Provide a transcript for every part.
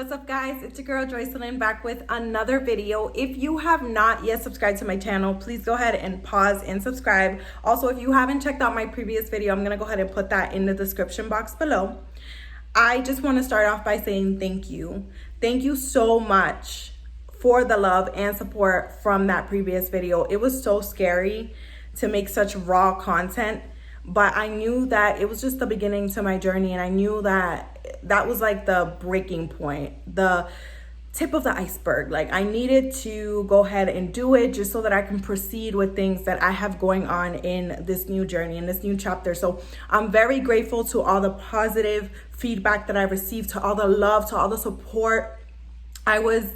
What's up, guys? It's your girl Joycelyn back with another video. If you have not yet subscribed to my channel, please go ahead and pause and subscribe. Also, if you haven't checked out my previous video, I'm gonna go ahead and put that in the description box below. I just want to start off by saying thank you. Thank you so much for the love and support from that previous video. It was so scary to make such raw content, but I knew that it was just the beginning to my journey, and I knew that that was like the breaking point, the tip of the iceberg. Like, I needed to go ahead and do it just so that I can proceed with things that I have going on in this new journey, in this new chapter. So I'm very grateful to all the positive feedback that I received, to all the love, to all the support. I was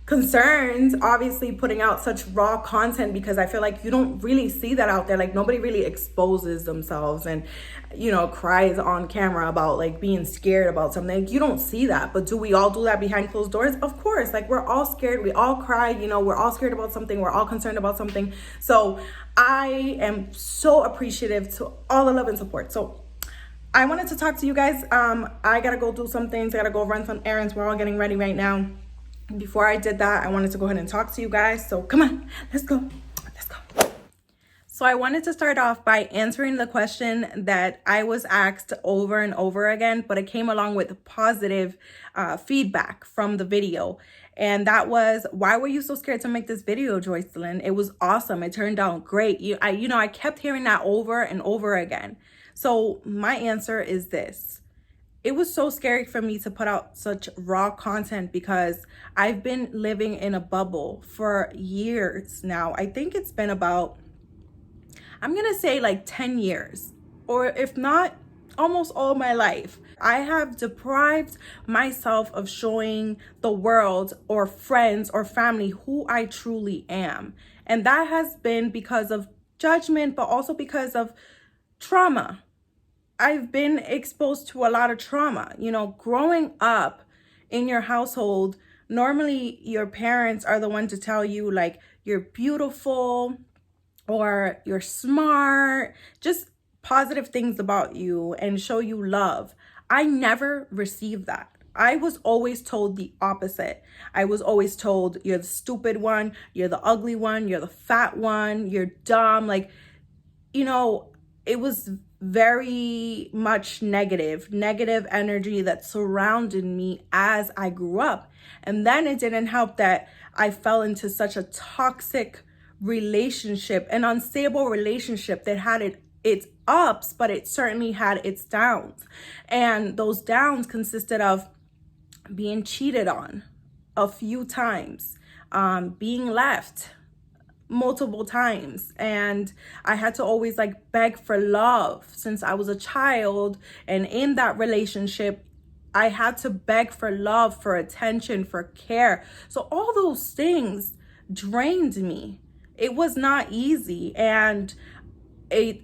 concerned, obviously, putting out such raw content because I feel like you don't really see that out there. Like, nobody really exposes themselves and, you know, cries on camera about like being scared about something. You don't see that. But do we all do that behind closed doors? Of course. Like, we're all scared. We all cry. You know, we're all scared about something. We're all concerned about something. So I am so appreciative to all the love and support. So I wanted to talk to you guys. I gotta go do some things. I gotta go run some errands. We're all getting ready right now. Before I did that, I wanted to go ahead and talk to you guys. So come on, let's go. Let's go. So I wanted to start off by answering the question that I was asked over and over again, but it came along with positive feedback from the video. And that was, why were you so scared to make this video, Joycelyn? It was awesome. It turned out great. I kept hearing that over and over again. So my answer is this. It was so scary for me to put out such raw content because I've been living in a bubble for years now. I think it's been about, I'm gonna say like 10 years, or if not, almost all my life. I have deprived myself of showing the world or friends or family who I truly am. And that has been because of judgment, but also because of trauma. I've been exposed to a lot of trauma. You know, growing up in your household, normally your parents are the one to tell you like you're beautiful or you're smart, just positive things about you and show you love. I never received that. I was always told the opposite. I was always told you're the stupid one, you're the ugly one, you're the fat one, you're dumb. Like, you know, it was very much negative energy that surrounded me as I grew up. And then it didn't help that I fell into such a toxic relationship, an unstable relationship that had its ups, but it certainly had its downs. And those downs consisted of being cheated on a few times, being left multiple times, and I had to always like beg for love since I was a child. And in that relationship, I had to beg for love, for attention, for care. So all those things drained me. It was not easy, and it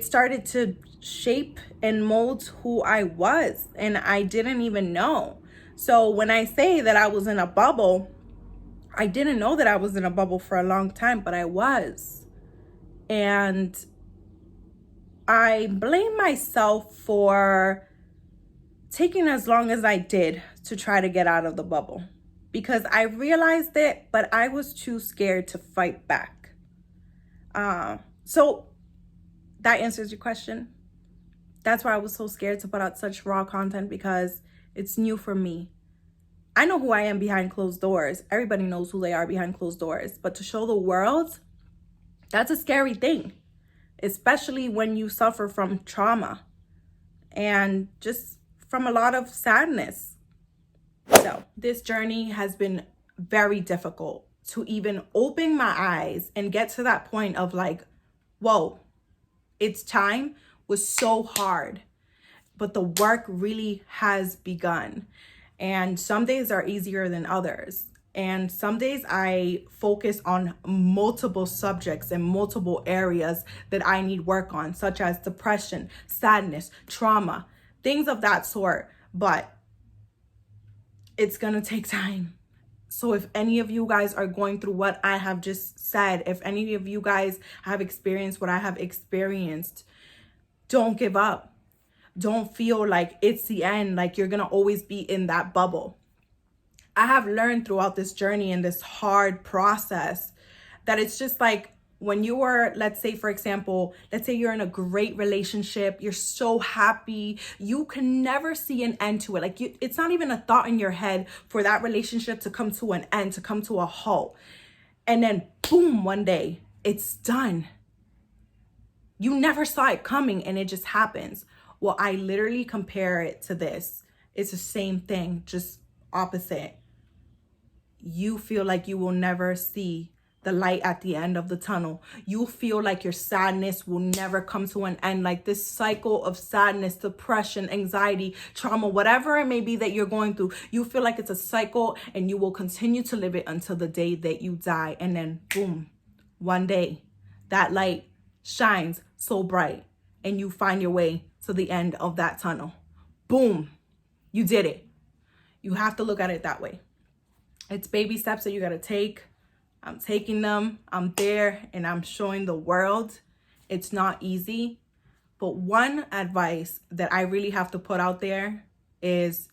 started to shape and mold who I was, and I didn't even know. So when I say that I was in a bubble, I didn't know that I was in a bubble for a long time, but I was. And I blame myself for taking as long as I did to try to get out of the bubble, because I realized it, but I was too scared to fight back. So that answers your question. That's why I was so scared to put out such raw content, because it's new for me. I know who I am behind closed doors. Everybody knows who they are behind closed doors. But to show the world, that's a scary thing, especially when you suffer from trauma and just from a lot of sadness. So this journey has been very difficult. To even open my eyes and get to that point of like, whoa, it's time, was so hard. But the work really has begun. And some days are easier than others. And some days I focus on multiple subjects and multiple areas that I need work on, such as depression, sadness, trauma, things of that sort. But it's gonna take time. So if any of you guys are going through what I have just said, if any of you guys have experienced what I have experienced, don't give up. Don't feel like it's the end, like you're gonna always be in that bubble. I have learned throughout this journey and this hard process that it's just like, when you are, let's say, for example, let's say you're in a great relationship, you're so happy, you can never see an end to it. Like it's not even a thought in your head for that relationship to come to an end, to come to a halt. And then boom, one day it's done. You never saw it coming and it just happens. Well, I literally compare it to this. It's the same thing, just opposite. You feel like you will never see the light at the end of the tunnel. You feel like your sadness will never come to an end. Like this cycle of sadness, depression, anxiety, trauma, whatever it may be that you're going through, you feel like it's a cycle and you will continue to live it until the day that you die. And then boom, one day that light shines so bright and you find your way to the end of that tunnel. Boom, you did it. You have to look at it that way. It's baby steps that you got to take. I'm taking them. I'm there and I'm showing the world. It's not easy. But one advice that I really have to put out there is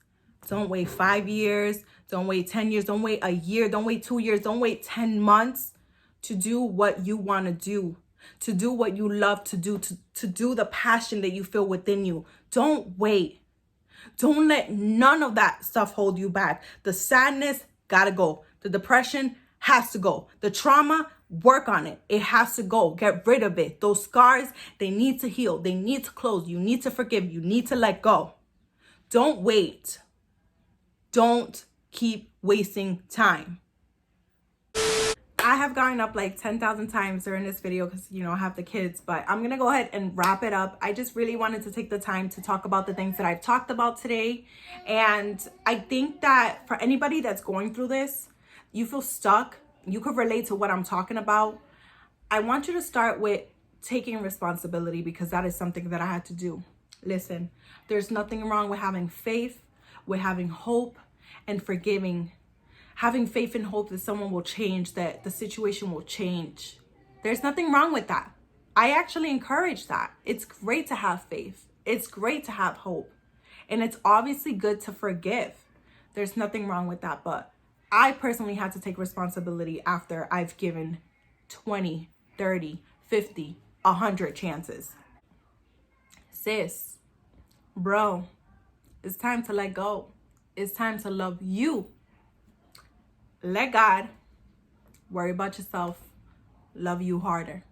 don't wait 5 years. Don't wait 10 years. Don't wait a year. Don't wait 2 years. Don't wait 10 months to do what you want to do, to do what you love to do, to do the passion that you feel within you. Don't wait. Don't let none of that stuff hold you back. The sadness gotta go. The depression has to go. The trauma, work on it. It has to go. Get rid of it. Those scars, they need to heal. They need to close. You need to forgive. You need to let go. Don't wait. Don't keep wasting time. I have gotten up like 10,000 times during this video because, I have the kids, but I'm going to go ahead and wrap it up. I just really wanted to take the time to talk about the things that I've talked about today. And I think that for anybody that's going through this, you feel stuck, you could relate to what I'm talking about. I want you to start with taking responsibility, because that is something that I had to do. Listen, there's nothing wrong with having faith, with having hope, and forgiving. Having faith and hope that someone will change, that the situation will change. There's nothing wrong with that. I actually encourage that. It's great to have faith. It's great to have hope. And it's obviously good to forgive. There's nothing wrong with that. But I personally had to take responsibility after I've given 20, 30, 50, 100 chances. Sis, bro, it's time to let go. It's time to love you. Let God, worry about yourself, love you harder.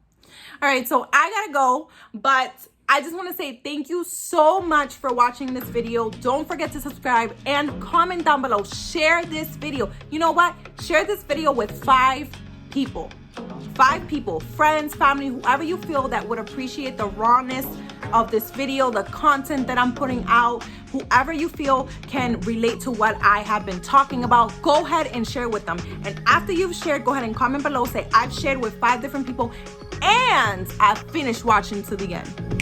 All right, so I gotta go, but I just want to say thank you so much for watching this video. Don't forget to subscribe and comment down below. Share this video. You know what? Share this video with 5 people. 5 people, friends, family, whoever you feel that would appreciate the rawness of this video, the content that I'm putting out, whoever you feel can relate to what I have been talking about, go ahead and share with them. And after you've shared, go ahead and comment below, say I've shared with 5 different people and I've finished watching to the end.